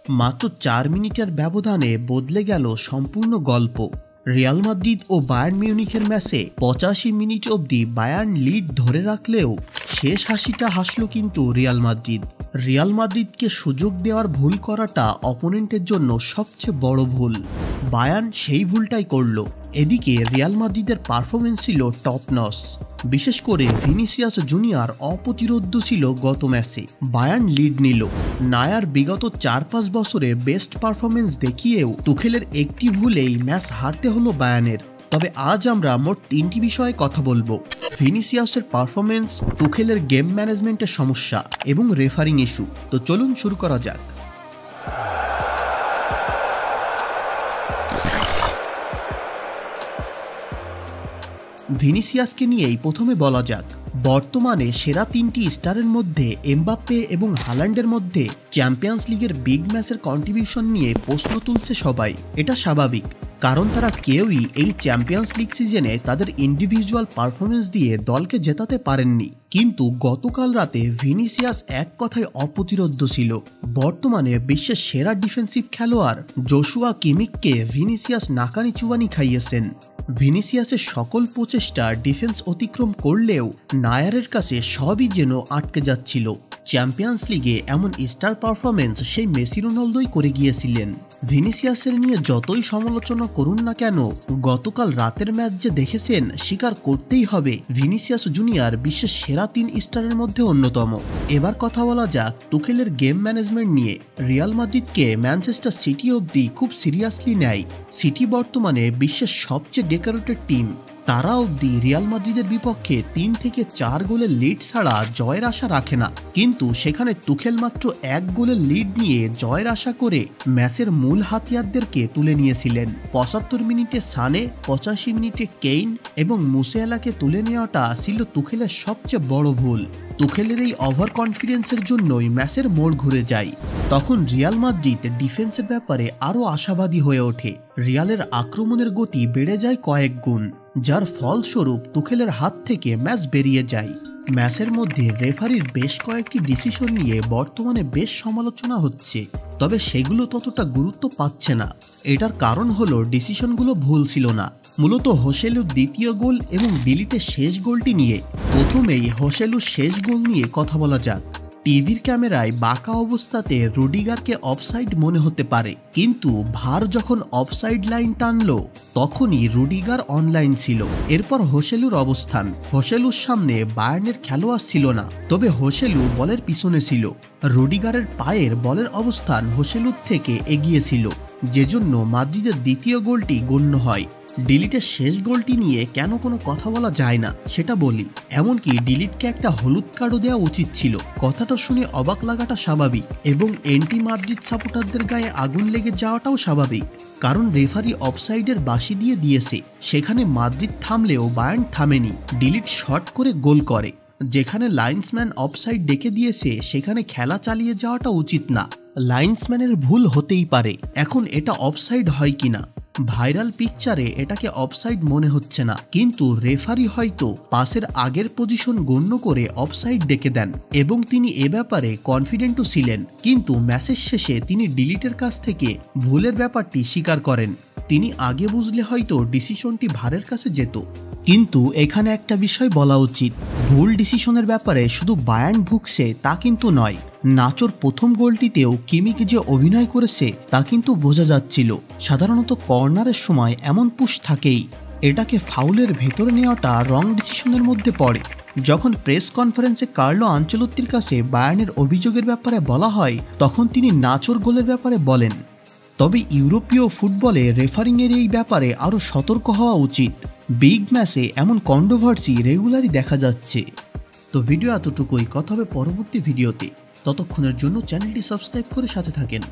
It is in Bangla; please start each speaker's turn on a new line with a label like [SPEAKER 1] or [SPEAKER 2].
[SPEAKER 1] মাত্র 4 মিনিটের ব্যবধানে বদলে গেল সম্পূর্ণ গল্প। রিয়াল মাদ্রিদ ও বায়ার্ন মিউনিখের ম্যাচে 85 মিনিট অবধি বায়ার্ন লিড ধরে রাখলেও শেষ হাসিটা হাসল কিন্তু রিয়াল মাদ্রিদ। রিয়াল মাদ্রিদকে সুযোগ দেওয়ার ভুল করাটা অপোনেন্টের জন্য সবচেয়ে বড় ভুল। বায়ার্ন সেই ভুলটাই করল। এদিকে রিয়াল মাদ্রিদের পারফরমেন্স ছিল টপ নচ। বিশেষ করে ভিনিসিয়াস জুনিয়র অপ্রতিরোধ্য ছিল গত ম্যাচে। বায়ার্ন লিড নিল। নায়ার বিগত 4-5 বছরে বেস্ট পারফরমেন্স দেখিয়েও তুখেলের একটি ভুলেই ম্যাচ হারতে হলো বায়ার্নের। তবে আজ আমরা মোট 3টি বিষয়ে কথা বলবো: ভিনিসিয়াসের পারফরমেন্স, তুখেলের গেম ম্যানেজমেন্টের সমস্যা এবং রেফারিং ইস্যু। তো চলুন শুরু করা যাক। ভিনিসিয়াসকে নিয়েই প্রথমে বলা যাক। বর্তমানে সেরা 3টি স্টারের মধ্যে এমবাপ্পে এবং হাল্যান্ডের মধ্যে চ্যাম্পিয়ন্স লিগের বিগ ম্যাচের কন্ট্রিবিউশন নিয়ে প্রশ্ন তুলছে সবাই। এটা স্বাভাবিক, কারণ তারা কেউই এই চ্যাম্পিয়ন্স লিগ সিজনে তাদের ইন্ডিভিজুয়াল পারফরমেন্স দিয়ে দলকে জেতাতে পারেননি। কিন্তু গতকাল রাতে ভিনিসিয়াস এক কথায় অপ্রতিরোধ্য ছিল। বর্তমানে বিশ্বের সেরা ডিফেন্সিভ খেলোয়াড় জোশুয়া কিমিককে ভিনিসিয়াস নাকানি চুবানি খাইয়েছেন। ভিনিসিয়াসের সকল প্রচেষ্টা ডিফেন্স অতিক্রম করলেও নায়ারের কাছে সবই যেন আটকে যাচ্ছিল। চ্যাম্পিয়ন্স লিগে এমন স্টার পারফরমেন্স সেই মেসি রোনালদোই করে গিয়েছিলেন। ভিনিসিয়াসের নিয়ে যতই সমালোচনা করুন না কেন, গতকাল রাতের ম্যাচ যে দেখেছেন স্বীকার করতেই হবে ভিনিসিয়াস জুনিয়র বিশ্বের সেরা 3 স্টারের মধ্যে অন্যতম। এবার কথা বলা যাক তুখেলের গেম ম্যানেজমেন্ট নিয়ে। রিয়াল মাদ্রিদকে ম্যানচেস্টার সিটি অবধি খুব সিরিয়াসলি নেয়। সিটি বর্তমানে বিশ্বের সবচেয়ে ডেকোরেটেড টিম। তারা অবধি রিয়াল মাদ্রিদের বিপক্ষে 3 থেকে 4 গোলের লিড ছাড়া জয়ের আশা রাখে না। কিন্তু সেখানে তুখেল মাত্র 1 গোলের লিড নিয়ে জয়ের আশা করে ম্যাচের মূল হাতিয়ারদেরকে তুলে নিয়েছিলেন। 75 মিনিটে সানে, 85 মিনিটে কেইন এবং মুসিয়ালাকে তুলে নেওয়াটা ছিল তুখেলের সবচেয়ে বড় ভুল। তুখেলের এই ওভার কনফিডেন্সের জন্যই ম্যাচের মোড় ঘুরে যায়। তখন রিয়াল মাদ্রিদ ডিফেন্সের ব্যাপারে আরও আশাবাদী হয়ে ওঠে। রিয়ালের আক্রমণের গতি বেড়ে যায় কয়েক গুণ, যার ফলস্বরূপ তুখেলের হাত থেকে ম্যাচ বেরিয়ে যায়। ম্যাচের মধ্যে রেফারির বেশ কয়েকটি ডিসিশন নিয়ে বর্তমানে বেশ সমালোচনা হচ্ছে, তবে সেগুলো ততটা গুরুত্ব পাচ্ছে না। এটার কারণ হলো ডিসিশনগুলো ভুল ছিল না। মূলত হোসেলুর দ্বিতীয় গোল এবং ডিলিটের শেষ গোলটি নিয়ে। প্রথমেই হোসেলুর শেষ গোল নিয়ে কথা বলা যাক। টিভির ক্যামেরায় বাঁকা অবস্থাতে রুডিগারকে অফসাইড মনে হতে পারে, কিন্তু ভার যখন অফসাইড লাইন টানলো তখনই রুডিগার অনলাইন ছিল। এরপর হোসেলুর অবস্থান। হোসেলুর সামনে বায়ার্নের খেলোয়াড় ছিল না, তবে হোসেলু বলের পিছনে ছিল। রুডিগারের পায়ের বলের অবস্থান হোসেলুর থেকে এগিয়ে ছিল, যেজন্য মাদ্রিদের দ্বিতীয় গোলটি গণ্য হয়। ডিলিটের শেষ গোলটি নিয়ে কেন কোনো কথা বলা যায় না সেটা বলি। এমনকি ডিলিটকে একটা হলুদ কার্ডও দেওয়া উচিত ছিল। কথাটা শুনে অবাক লাগাটা স্বাভাবিক এবং এন্টি মাদ্রিদ সাপোর্টারদের গায়ে আগুন লেগে যাওয়াটাও স্বাভাবিক, কারণ রেফারি অফসাইডের বাঁশি দিয়ে দিয়েছে। সেখানে মাদ্রিদ থামলেও বায়ার্ন থামেনি। ডিলিট শট করে গোল করে। যেখানে লাইন্সম্যান অফসাইড ডেকে দিয়েছে সেখানে খেলা চালিয়ে যাওয়াটা উচিত না। লাইন্সম্যানের ভুল হতেই পারে। এখন এটা অফসাইড হয় কিনা, ভাইরাল পিকচারে এটাকে অফসাইড মনে হচ্ছে না, কিন্তু রেফারি হয়তো পাসের আগের পজিশন গণ্য করে অফসাইড ডেকে দেন এবং তিনি এ ব্যাপারে কনফিডেন্টও ছিলেন। কিন্তু ম্যাচের শেষে তিনি ডিলিটের কাছ থেকে ভুলের ব্যাপারটি স্বীকার করেন। তিনি আগে বুঝলে হয়তো ডিসিশনটি ভারের কাছে যেত। কিন্তু এখানে একটা বিষয় বলা উচিত, ভুল ডিসিশনের ব্যাপারে শুধু বায়ার্ন ভুগছে তা কিন্তু নয়। নাচোর প্রথম গোলটিতেও কিমিক যে অভিনয় করেছে তা কিন্তু বোঝা যাচ্ছিল। সাধারণত কর্নারের সময় এমন পুশ থাকেই। এটাকে ফাউলের ভেতরে নেওয়াটা রং ডিসিশনের মধ্যে পড়ে। যখন প্রেস কনফারেন্সে কার্লো আনচেলত্তির কাছে বায়ার্নের অভিযোগের ব্যাপারে বলা হয়, তখন তিনি নাচোর গোলের ব্যাপারে বলেন। তবে ইউরোপীয় ফুটবলে রেফারিংয়ের এই ব্যাপারে আরও সতর্ক হওয়া উচিত। বিগ ম্যাচে এমন কন্ট্রোভার্সি রেগুলারই দেখা যাচ্ছে। তো ভিডিও এতটুকুই। কথা হবে পরবর্তী ভিডিওতে। ততক্ষণের জন্য চ্যানেলটি সাবস্ক্রাইব করে সাথে থাকেন।